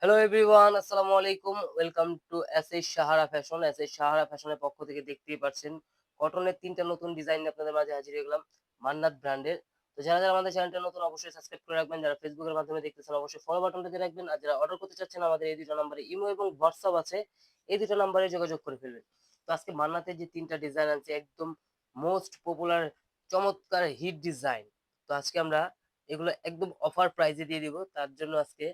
Hello everyone, আসসালামু আলাইকুম। Welcome to SS Sahara fashion. SS Sahara ফ্যাশনের পক্ষ থেকে দেখতেই পাচ্ছেন কটনের ৩ টা নতুন ডিজাইন নিয়ে আপনাদের মাঝে হাজির হয়ে গেলাম মান্নাত ব্র্যান্ডের। তো যারা আমাদের চ্যানেলটা নতুন অবশ্যই সাবস্ক্রাইব করে রাখবেন। যারা ফেসবুকের মাধ্যমে দেখতেছেন অবশ্যই ফলো বাটনটা দিয়ে রাখবেন। আর যারা অর্ডার করতে চাচ্ছেন আমাদের এই ২ টা নাম্বারে ইমো এবং হোয়াটসঅ্যাপ আছে। এই ২ টা নাম্বারে যোগাযোগ করে ফেলবেন। তো আজকে মান্নাতের যে ৩ টা ডিজাইন আনছি একদম মোস্ট পপুলার চমৎকার হিট ডিজাইন। তো আজকে আমরা এগুলো একদম অফার প্রাইসে দিয়ে দিব। তার জন্য আজকে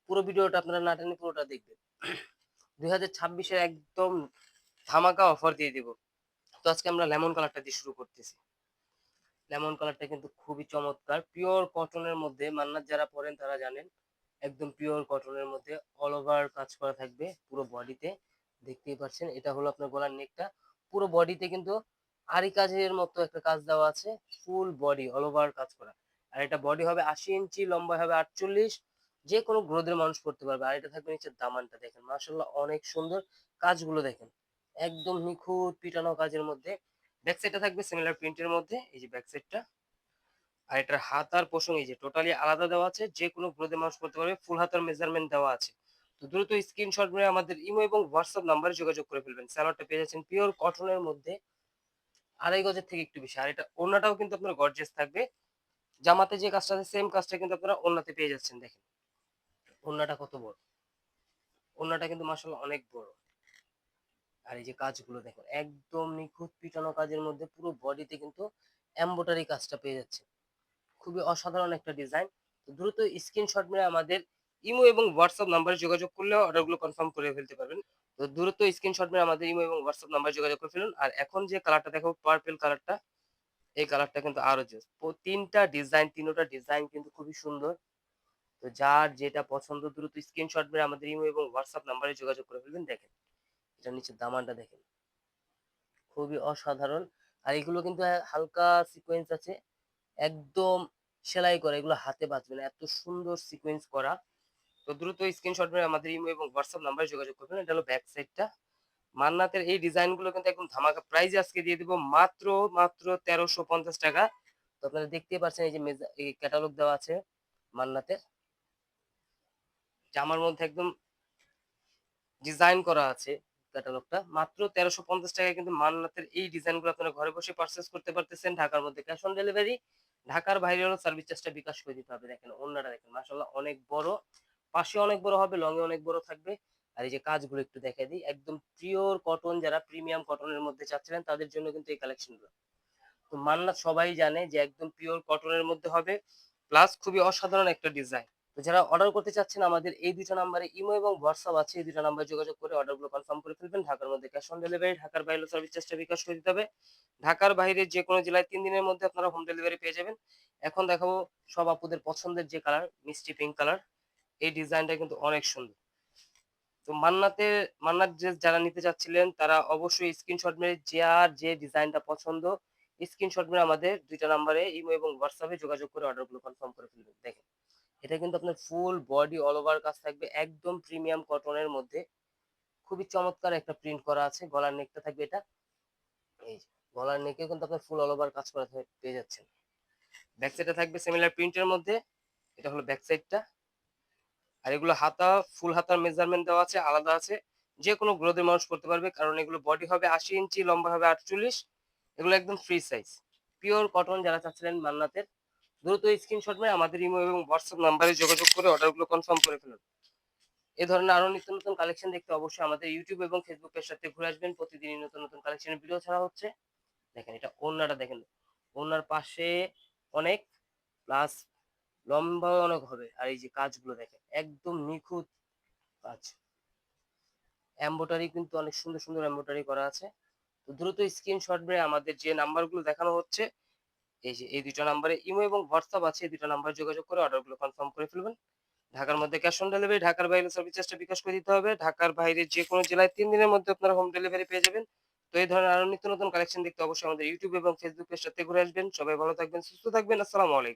পুরো ভিডিওটা আপনারা না টেনে পুরোটা দেখবেন। ২০২৬ এর একদম ধামাকা অফার দিয়ে দিব। তো আজকে আমরা লেমন কালারটা দিয়ে শুরু করতেছি। লেমন কালারটা কিন্তু খুবই চমৎকার। পিওর কটনের মধ্যে মান্নাত যারা পড়েন তারা জানেন। একদম পিওর কটনের মধ্যে অল ওভার কাজ করা থাকবে পুরো বডিতে। দেখতেই পাচ্ছেন এটা হলো আপনার গলার নেকটা। পুরো বডিতে কিন্তু আরি কাজের মতো একটা কাজ দেওয়া আছে। ফুল বডি অল ওভার কাজ করা। আর এটা বডি হবে ৮০ ইঞ্চি, লম্বা হবে ৪৮। যে কোনো গ্রোথের মানুষ পড়তে পারবে। আর এটা থাকবে নিচের দামানটা দেখেন। মাশাআল্লাহ অনেক সুন্দর। কাজগুলো দেখেন। একদম নিখুঁত পিটানো কাজের মধ্যে। ব্যাক সাইডটা থাকবে সিমিলার প্রিন্টের মধ্যে। এই যে ব্যাক সাইডটা। আর এটার হাত আর পশম এই যে টোটালি আলাদা দেওয়া আছে। যে কোনো গ্রোথে মানুষ করতে পারবে। ফুল হাতার মেজারমেন্ট দেওয়া আছে। তো দ্রুত স্ক্রিনশট মেরে আমাদের ইমো এবং হোয়াটসঅ্যাপ নাম্বারে যোগাযোগ করে ফেলবেন। সালোয়ারটা পেয়ে যাচ্ছেন পিওর কটনের মধ্যে ২.৫ গজের থেকে একটু বেশি। আর এটা ওড়নাটাও কিন্তু আপনার গর্জিয়াস থাকবে। জামাতে যে কাজটা আছে সেম কাজটা কিন্তু আপনারা ওড়নাতে পেয়ে যাচ্ছেন দেখেন। ওড়নাটা কত বড়। ওড়নাটা কিন্তু মাশাআল্লাহ অনেক বড়। আর এই যে কাজগুলো দেখুন একদম নিখুঁত পিটানো কাজের মধ্যে পুরো বডিতে কিন্তু এমব্রয়ডারি কাজটা পেয়ে যাচ্ছে। খুবই অসাধারণ একটা ডিজাইন। তো দ্রুত স্ক্রিনশট মেরে আমাদের ইমো এবং হোয়াটসঅ্যাপ নাম্বারে যোগাযোগ করলে অর্ডারগুলো কনফার্ম করে ফেলতে পারবেন। তো দ্রুত স্ক্রিনশট মেরে আমাদের ইমো এবং হোয়াটসঅ্যাপ নাম্বারে যোগাযোগ করে ফেলুন। আর এখন যে কালারটা দেখাবো পার্পল কালারটা, এই কালারটা কিন্তু আরো জোস। ৩টা ডিজাইন, ৩টা ডিজাইন কিন্তু খুবই সুন্দর। তো যার যেটা পছন্দ দ্রুত স্ক্রিনশট মেরে আমাদের ইমো এবং হোয়াটসঅ্যাপ নাম্বারে যোগাযোগ করে ফেলবেন। দেখেন, এটার নিচে দামানটা দেখেন। খুবই অসাধারণ। আর এগুলো কিন্তু হালকা সিকোয়েন্স আছে। একদম সেলাই করা। এগুলো হাতে বাঁচবে না। এত সুন্দর সিকোয়েন্স করা। তো দ্রুত স্ক্রিনশট মেরে আমাদের ইমো এবং হোয়াটসঅ্যাপ নাম্বারে যোগাযোগ করবেন। এটা হলো ব্যাক সাইডটা। মান্নাতের এই ডিজাইন গুলো কিন্তু একদম ধামাকা প্রাইজে আজকে দিয়ে দিব মাত্র ৳১৩৫০। তো আপনারা দেখতেই পাচ্ছেন এই যে এই ক্যাটালগ দেওয়া আছে মান্নাতের। জামার মধ্যে একদম ডিজাইন করা আছে ক্যাটালগটা। মাত্র ৳১৩৫০ কিন্তু মান্নাতের এই ডিজাইনগুলো আপনারা ঘরে বসে পারচেজ করতে পারতেছেন। ঢাকার মধ্যে ক্যাশ অন ডেলিভারি। ঢাকার বাইরে হলো সার্ভিস চার্জটা বিকাশ করে দিতে হবে। দেখেন ওড়নাটা দেখেন মাশাআল্লাহ অনেক বড়। পাশে অনেক বড় হবে, লং এ অনেক বড় থাকবে। আর এই যে কাজগুলো একটু দেখায় দিই। একদম পিওর কটন যারা প্রিমিয়াম কটনের মধ্যে চাচ্ছিলেন তাদের জন্য কিন্তু এই কালেকশনগুলো। তো মান্নাত সবাই জানে যে একদম পিওর কটনের মধ্যে হবে। প্লাস খুবই অসাধারণ একটা ডিজাইন। তো যারা অর্ডার করতে চাচ্ছেন আমাদের এই ২ টা নাম্বারে ইমো এবং হোয়াটসঅ্যাপ আছে। এই ২ টা নাম্বারে যোগাযোগ করে অর্ডারগুলো কনফার্ম করে ফেলবেন। ঢাকার মধ্যে ক্যাশ অন ডেলিভারি, ঢাকার বাইরে সার্ভিস চার্জটা বিকাশ করে দিতে হবে। ঢাকার বাইরে যেকোনো জেলায় ৩ দিনের মধ্যে আপনারা হোম ডেলিভারি পেয়ে যাবেন। এখন দেখাবো সব আপুদের পছন্দের যে কালার মিষ্টি পিঙ্ক কালার। এই ডিজাইনটা কিন্তু অনেক সুন্দর। তো মান্নাত যারা নিতে চাচ্ছিলেন তারা অবশ্যই স্ক্রিনশট মেরে যার যে ডিজাইনটা পছন্দ স্ক্রিনশট মেরে আমাদের ২ টা নাম্বারে ইমো এবং হোয়াটসঅ্যাপে যোগাযোগ করে অর্ডারগুলো কনফার্ম করে ফেলবেন। দেখেন, এটা কিন্তু আপনার ফুল বডি অল ওভার কাজ থাকবে একদম প্রিমিয়াম কটনের মধ্যে। খুবই চমৎকার একটা প্রিন্ট করা আছে। গলার নেকটা থাকবে এটা। এই যে গলার নেকে কিন্তু আপনার ফুল অল ওভার কাজ করা পেয়ে যাচ্ছেন। ব্যাক সাইডে থাকবে সিমিলার প্রিন্টের মধ্যে। এটা হলো ব্যাক সাইডটা। আর এগুলো হাতা ফুল হাতার মেজারমেন্ট দেওয়া আছে, আলাদা আছে। যেকোনো গ্রোথের মানুষ করতে পারবে। কারণ এগুলো বডি হবে ৮০ ইঞ্চি, লম্বা হবে ৪৮। এগুলো একদম ফ্রি সাইজ। পিওর কটন যারা চাচ্ছিলেন মান্নাতের, দ্রুত স্ক্রিনশট মেরে আমাদের ইমো এবং হোয়াটসঅ্যাপ নাম্বারে যোগাযোগ করে অর্ডারগুলো কনফার্ম করে ফেলুন। এ ধরনের আরো নিত্য নতুন কালেকশন দেখতে অবশ্যই আমাদের ইউটিউব এবং ফেসবুক পেজটাতে ঘুরে আসবেন। প্রতিদিনই নতুন নতুন কালেকশনের ভিডিও ছাড়া হচ্ছে। দেখেন এটা ওড়নাটা দেখেন। ওড়নার পাশে অনেক প্লাস লম্বাও অনেক হবে। আর এই যে কাজগুলো দেখেন একদম নিখুঁত কাজ। এমব্রয়ডারি কিন্তু অনেক সুন্দর, সুন্দর এমব্রয়ডারি করা আছে। তো দ্রুত স্ক্রিনশট মেরে আমাদের যে নাম্বারগুলো দেখানো হচ্ছে, এই যে এই ২ টা নাম্বারে ইমো এবং হোয়াটসঅ্যাপ আছে। এই ২ টা নাম্বারে যোগাযোগ করে অর্ডারগুলো কনফার্ম করে ফেলবেন। ঢাকার মধ্যে ক্যাশ অন ডেলিভারি, ঢাকার বাইরে সার্ভিস চার্জটা বিকাশ করে দিতে হবে। ঢাকার বাইরে যেকোনো জেলায় ৩ দিনের মধ্যে আপনারা হোম ডেলিভারি পেয়ে যাবেন। তো এই ধরনের আরো নিত্য নতুন কালেকশন দেখতে অবশ্যই আমাদের ইউটিউব এবং ফেসবুক পেজটাতে ঘুরে আসবেন। সবাই ভালো থাকবেন, সুস্থ থাকবেন। আসসালামু আলাইকুম।